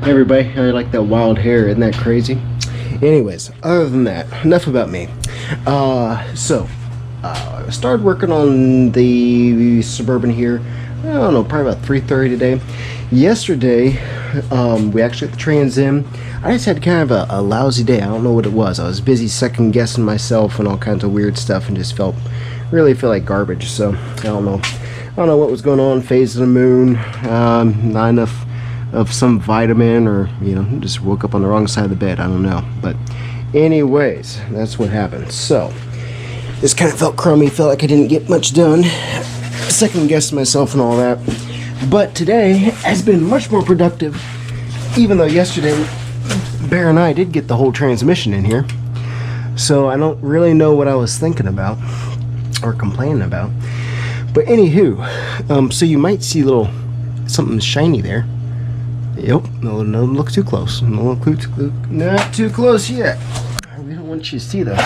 Hey everybody, I like that wild hair, isn't that crazy? Anyways, other than that, enough about me. I started working on the Suburban here, I don't know, probably about 3:30 today. Yesterday, we actually got the trans in. I just had kind of a lousy day. I don't know what it was. I was busy second guessing myself and all kinds of weird stuff and just really felt like garbage. So, I don't know what was going on, phase of the moon, not enough of some vitamin, or just woke up on the wrong side of the bed. I don't know, but anyways, that's what happened. So this kind of felt crummy, felt like I didn't get much done, second guessed myself and all that. But today has been much more productive, even though yesterday Bear and I did get the whole transmission in here. So I don't really know what I was thinking about or complaining about, but anywho, so you might see something shiny there. Yep, no, don't look too close. Not too close yet. We don't want you to see that.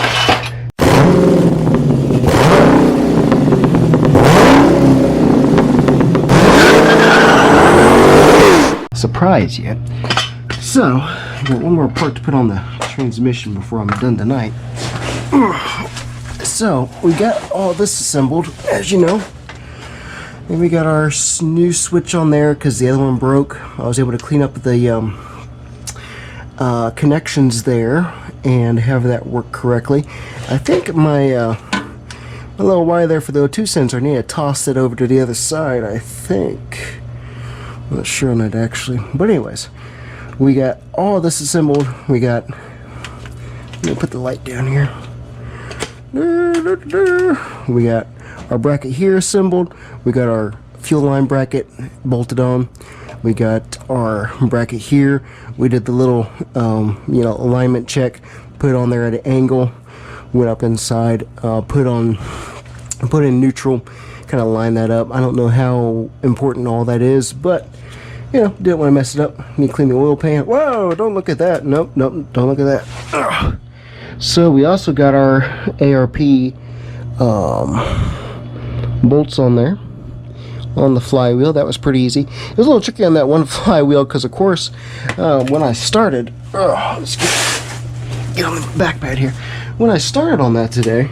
Surprise yet. So, I've got one more part to put on the transmission before I'm done tonight. So, we got all this assembled, as you know. And we got our new switch on there because the other one broke. I was able to clean up the connections there and have that work correctly. I think my little wire there for the O2 sensor, I need to toss it over to the other side, I think. I'm not sure on that actually. But anyways, we got all this assembled. We got, let me put the light down here. We got our bracket here assembled. We got our fuel line bracket bolted on. We got our bracket here. We did the little alignment check, put it on there at an angle, went up inside, put in neutral, kind of line that up. I don't know how important all that is, but didn't want to mess it up. Need to clean the oil pan. Whoa, don't look at that. Nope, don't look at that. Ugh. So we also got our ARP bolts on there on the flywheel. That was pretty easy. It was a little tricky on that one flywheel because of course when I started, let's get on the back pad here. When I started on that today,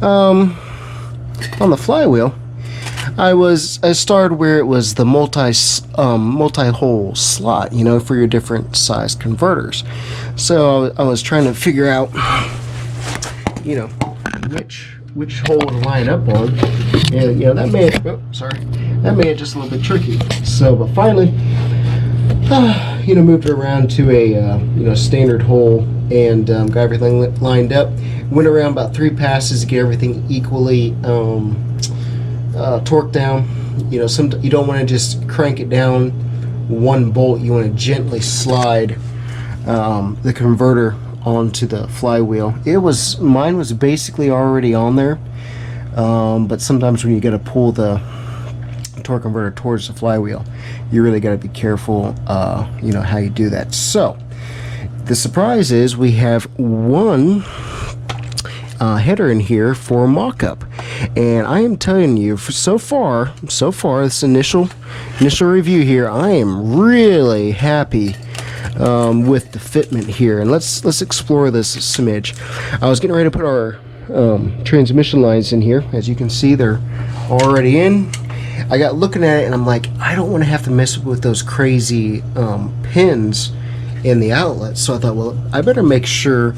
on the flywheel, I started where it was the multi-hole slot, for your different size converters. So I was trying to figure out, which hole to line up on, and that made it just a little bit tricky. So, but finally, moved it around to a standard hole and got everything lined up. Went around about 3 passes to get everything equally torqued down. You don't want to just crank it down one bolt. You want to gently slide the converter onto the flywheel. Mine was basically already on there, but sometimes when you got to pull the torque converter towards the flywheel, you really got to be careful how you do that. So the surprise is we have one header in here for mock-up, and I am telling you, so far this initial review here, I am really happy with the fitment here. And let's explore this smidge. I was getting ready to put our transmission lines in here. As you can see, they're already in. I got looking at it and I'm like, I don't want to have to mess with those crazy pins in the outlet. So I thought, well, I better make sure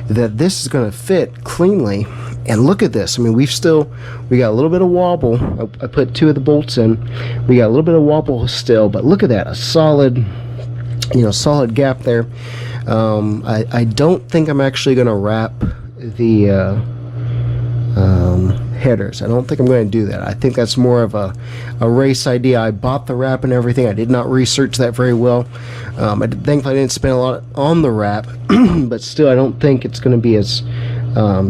that this is going to fit cleanly. And look at this. I mean, we got a little bit of wobble. I put 2 of the bolts in. We got a little bit of wobble still, but look at that, a solid gap there. I don't think I'm actually going to wrap the headers. I don't think I'm going to do that. I think that's more of a race idea. I bought the wrap and everything. I did not research that very well. Thankfully I didn't spend a lot on the wrap, but still I don't think it's going to be as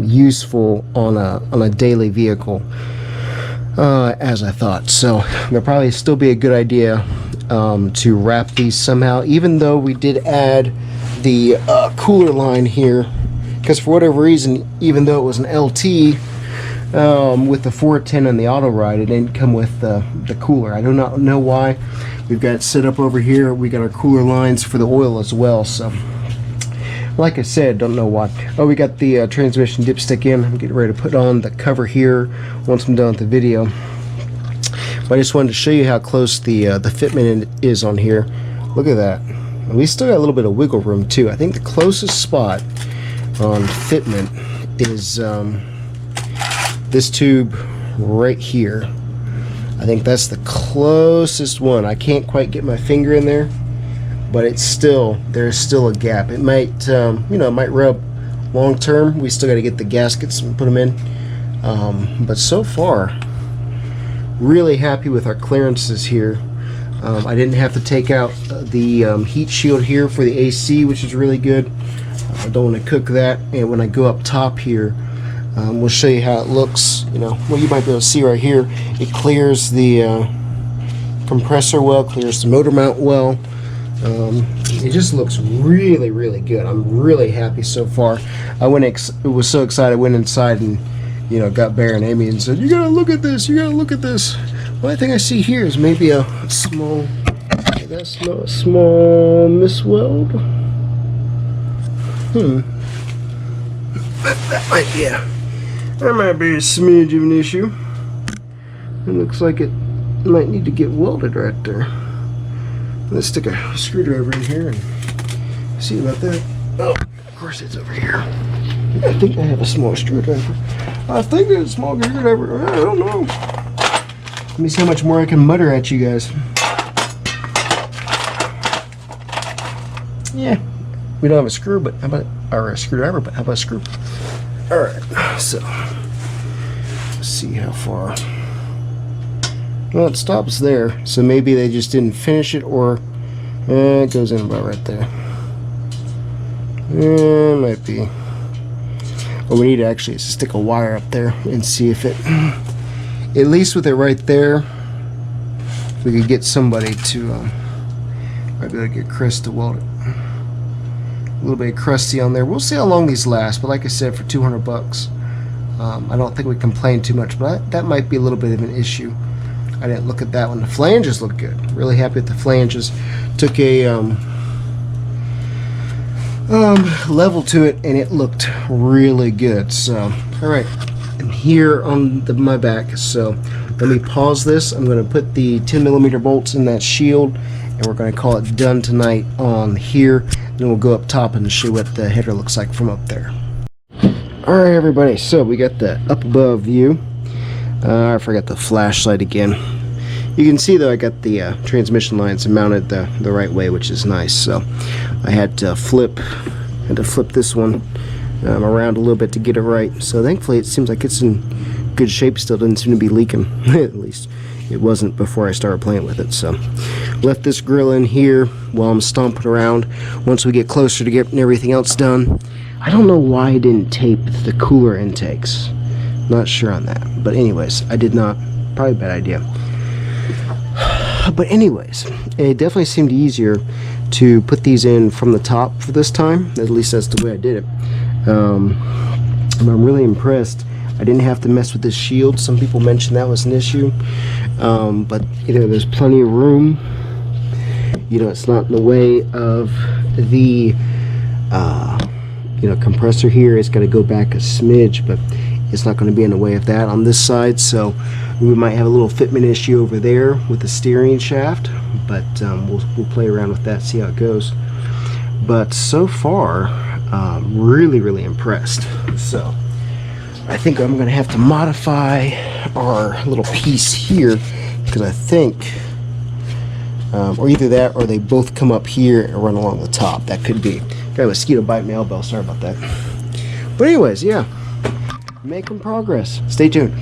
useful on a daily vehicle as I thought. So there'll probably still be a good idea to wrap these somehow, even though we did add the cooler line here, because for whatever reason, even though it was an LT with the 410 and the auto ride, it didn't come with the cooler. I do not know why. We've got it set up over here. We got our cooler lines for the oil as well. So, like I said, don't know why. Oh, we got the transmission dipstick in. I'm getting ready to put on the cover here once I'm done with the video. But I just wanted to show you how close the fitment is on here. Look at that. And we still got a little bit of wiggle room too. I think the closest spot on fitment is this tube right here. I think that's the closest one. I can't quite get my finger in there, but it's still, there's still a gap. It might, you know, it might rub long term. We still got to get the gaskets and put them in. But so far, really happy with our clearances here. I didn't have to take out the heat shield here for the AC, which is really good. I don't want to cook that. And when I go up top here, we'll show you how it looks. You know, well, you might be able to see right here, it clears the compressor well, clears the motor mount well. It just looks really, really good. I'm really happy so far. I was so excited. I went inside and, you know, got Bear and Amy and said, "You gotta look at this. You gotta look at this." The only thing I see here is maybe a small, that's not a small misweld. That might be a smidge of an issue. It looks like it might need to get welded right there. Let's stick a screwdriver in here and see about that. Oh, of course it's over here. I think I have a small screwdriver. I think there's a small screwdriver. I don't know. Let me see how much more I can mutter at you guys. Yeah, we don't have a screw, but how about, or a screwdriver, but how about a screw? Alright, so let's see how far. Well, it stops there, so maybe they just didn't finish it, or it goes in about right there. It might be. What we need to actually is stick a wire up there and see if it, at least with it right there, we could get somebody to, might be able to get Chris to weld it. A little bit crusty on there. We'll see how long these last, but like I said, for 200 bucks, I don't think we complain too much, but that might be a little bit of an issue. I didn't look at that one. The flanges look good. Really happy with the flanges. Took a level to it, and it looked really good. So, all right, and here on my back. So, let me pause this. I'm going to put the 10mm bolts in that shield, and we're going to call it done tonight on here. Then we'll go up top and show what the header looks like from up there. All right, everybody. So we got the up above view. I forgot the flashlight again. You can see though I got the transmission lines mounted the right way, which is nice. So I had to flip this one around a little bit to get it right. So thankfully it seems like it's in good shape still. Doesn't seem to be leaking. At least it wasn't before I started playing with it. So left this grill in here while I'm stomping around. Once we get closer to getting everything else done, I don't know why I didn't tape the cooler intakes. Not sure on that, but anyways, I did not. Probably a bad idea. But anyways, it definitely seemed easier to put these in from the top for this time. At least that's the way I did it. And I'm really impressed. I didn't have to mess with this shield. Some people mentioned that was an issue, but you know, there's plenty of room. You know, it's not in the way of the you know, compressor here. It's going to go back a smidge, but it's not going to be in the way of that on this side. So we might have a little fitment issue over there with the steering shaft, but we'll play around with that, see how it goes. But so far, really impressed. So I think I'm going to have to modify our little piece here, because I think or either that or they both come up here and run along the top. That could be. Got a mosquito bite my elbow, sorry about that. But anyways, yeah, making progress. Stay tuned.